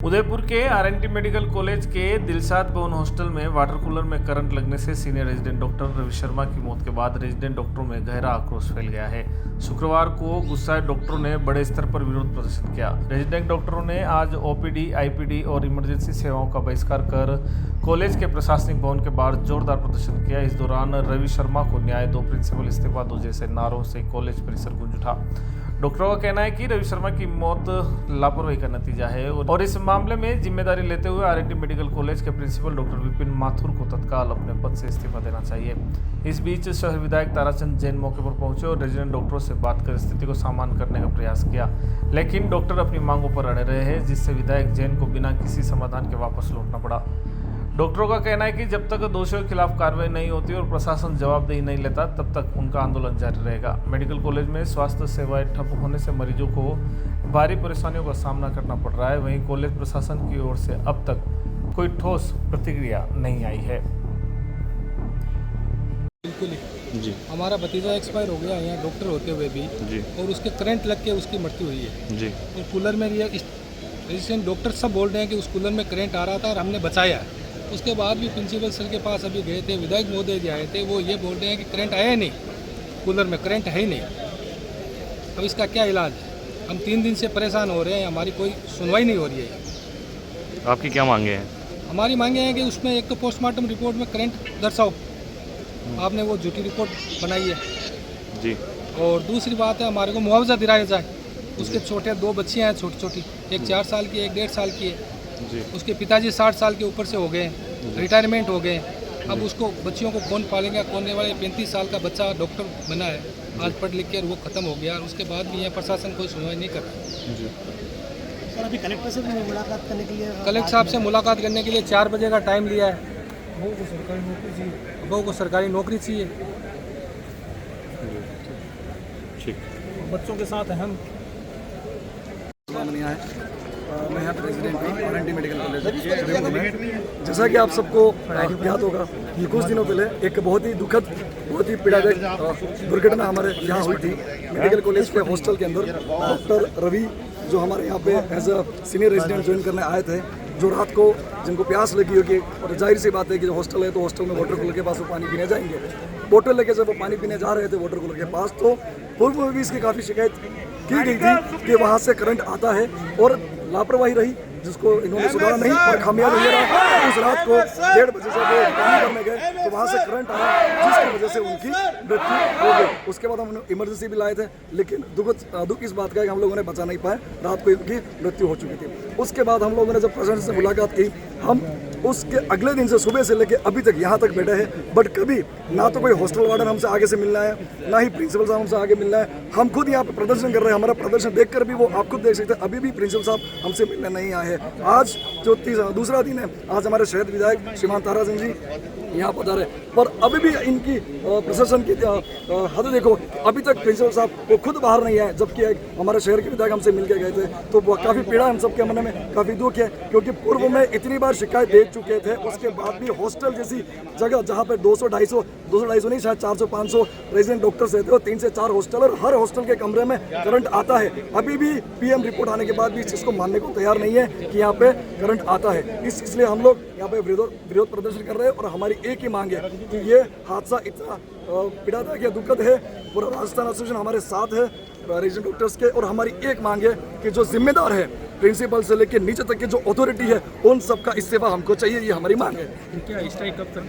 उदयपुर के RNT medical college के दिलशाद भवन हॉस्टल में वाटर कूलर में करंट लगने से senior resident doctor Ravi Sharma की मौत के बाद रेजिडेंट डॉक्टरों में गहरा आक्रोश फैल गया है। शुक्रवार को गुस्साए डॉक्टरों ने बड़े स्तर पर विरोध प्रदर्शित किया। रेजिडेंट डॉक्टरों ने आज ओपीडी, आईपीडी और इमरजेंसी सेवाओं का बहिष्कार कर कॉलेज के प्रशासनिक भवन के बाहर जोरदार प्रदर्शन किया। इस दौरान रवि शर्मा को न्याय दो, प्रिंसिपल इस्तीफा दो जैसे नारों से कॉलेज परिसर गूंज उठा। डॉक्टरों का कहना है कि रवि शर्मा की मौत लापरवाही का नतीजा है और इस मामले में जिम्मेदारी लेते हुए आरएनटी मेडिकल कॉलेज के प्रिंसिपल डॉक्टर विपिन माथुर को तत्काल अपने पद से इस्तीफा देना चाहिए। इस बीच शहर विधायक ताराचंद जैन मौके पर पहुंचे और रेजिडेंट डॉक्टरों से बात कर स्थिति को सामान्य करने का प्रयास किया, लेकिन डॉक्टर अपनी मांगों पर अड़े रहे हैं, जिससे विधायक जैन को बिना किसी समाधान के वापस लौटना पड़ा। डॉक्टरों का कहना है कि जब तक दोषियों के खिलाफ कार्रवाई नहीं होती और प्रशासन जवाबदेही नहीं लेता, तब तक उनका आंदोलन जारी रहेगा। मेडिकल कॉलेज में स्वास्थ्य सेवाएं ठप होने से मरीजों को भारी परेशानियों का सामना करना पड़ रहा है। वहीं कॉलेज प्रशासन की ओर से अब तक कोई ठोस प्रतिक्रिया नहीं आई है। बिल्कुल जी, हमारा भतीजा एक्सपायर हो गया यहाँ डॉक्टर होते हुए भी जी, और उसके करंट लग के उसकी मृत्यु हुई है जी। और कूलर में रेजिडेंट डॉक्टर सब बोल रहे हैं कि उस कूलर में करंट आ रहा था और हमने बचाया। उसके बाद भी प्रिंसिपल सर के पास अभी गए थे, विधायक महोदय जी आए थे, वो ये बोल रहे हैं कि करंट आया नहीं, कूलर में करंट है ही नहीं। अब इसका क्या इलाज है? हम 3 दिन से परेशान हो रहे हैं, हमारी कोई सुनवाई नहीं हो रही है। आपकी क्या मांगे हैं? हमारी मांगे हैं कि उसमें एक तो पोस्टमार्टम रिपोर्ट में करंट दर्शाओ, आपने वो झूठी रिपोर्ट बनाई है जी। और दूसरी बात है, हमारे को मुआवजा दिलाया जाए। उसके छोटे 2 बच्चियाँ हैं छोटी छोटी, एक 4 साल की, एक 1.5 साल की है जी। उसके पिताजी 60 साल के ऊपर से हो गए, रिटायरमेंट हो गए। अब उसको बच्चियों को कौन पालेगा? कौन वाले 35 साल का बच्चा डॉक्टर बना है, आज पढ़ लिख कर वो ख़त्म हो गया और उसके बाद भी यहाँ प्रशासन कोई सुनवाई नहीं कर रहा है। सर अभी कलेक्टर से भी मुलाकात करने के लिए, कलेक्टर साहब से मुलाकात करने के लिए 4 बजे का टाइम लिया है। बहू को सरकारी नौकरी चाहिए, बहू को सरकारी नौकरी चाहिए। ठीक, बच्चों के साथ अहम मैं यहाँ पर रेजिडेंट हूँ आरएनटी मेडिकल कॉलेज में। जैसा कि आप सबको ज्ञात होगा कि कुछ दिनों पहले एक बहुत ही दुखद, बहुत ही पीड़ादायक दुर्घटना हमारे यहाँ हुई थी। मेडिकल कॉलेज के हॉस्टल के अंदर डॉक्टर रवि, जो हमारे यहाँ पे as a senior resident join करने आए थे, जो रात को जिनको प्यास लगी होगी, और जाहिर सी बात है कि जो हॉस्टल है तो हॉस्टल में वाटर कूलर के पास वो पानी पीने जाएंगे। बोतल लेके जब वो पानी पीने जा रहे थे वाटर कूलर के पास, तो पूर्व में भी इसकी काफ़ी शिकायत की गई थी कि वहाँ से करंट आता है और लापरवाही रही, जिसको इन्होंने सुधारा नहीं और खामियाजा ये रहा। उस रात को 1:30 बजे से वो पानी करने गए तो वहाँ से करंट आया, जिसकी वजह से उनकी मृत्यु हो गई। उसके बाद हम इमरजेंसी भी लाए थे, लेकिन दुख इस बात का है कि हम लोगों ने बचा नहीं पाए, रात को इनकी मृत्यु हो चुकी थी। उसके बाद हम लोगों ने जब प्रशासन से मुलाकात की, हम उसके अगले दिन से सुबह से लेकर अभी तक यहाँ तक बैठे हैं, बट कभी ना तो कोई हॉस्टल वार्डन हमसे आगे से मिलना है, ना ही प्रिंसिपल साहब हमसे आगे मिलना है। हम खुद यहाँ पे प्रदर्शन कर रहे हैं, हमारा प्रदर्शन देखकर भी वो आप खुद देख सकते हैं, अभी भी प्रिंसिपल साहब हमसे मिलने नहीं आए हैं। आज जो दूसरा दिन है, आज हमारे शहर विधायक श्रीमान ताराचंद जी यहाँ पधारे, पर अभी भी इनकी प्रशासन की हद देखो, अभी तक प्रिंसिपल साहब वो खुद बाहर नहीं आए, जबकि हमारे शहर के विधायक हमसे मिलकर गए थे। तो वो काफ़ी पीड़ा हम सबके मन में काफ़ी दुख है, क्योंकि पूर्व में इतनी बार शिकायत दे चुके थे, उसके बाद भी हॉस्टल जैसी जगह जहाँ पर 200-250 नहीं, शायद 400-500 रेजिडेंट डॉक्टर्स रहते हो, 3 से 4 हॉस्टल, और हर हॉस्टल के कमरे में करंट आता है। अभी भी पीएम रिपोर्ट आने के बाद भी इस चीज़ को मानने को तैयार नहीं है कि यहाँ पे करंट आता है। इसलिए हम लोग यहाँ पे विरोध प्रदर्शन कर रहे हैं और हमारी एक ही मांग है कि ये हादसा इतना पीड़ादायक या दुखद है, पूरा राजस्थान एसोसिएशन हमारे साथ है रेजिडेंट डॉक्टर्स के, और हमारी एक मांग है कि जो जिम्मेदार है प्रिंसिपल से लेकर नीचे तक के जो अथॉरिटी है, उन सबका इस्तीफा हमको चाहिए, ये हमारी मांग है। क्या स्ट्राइक कब तक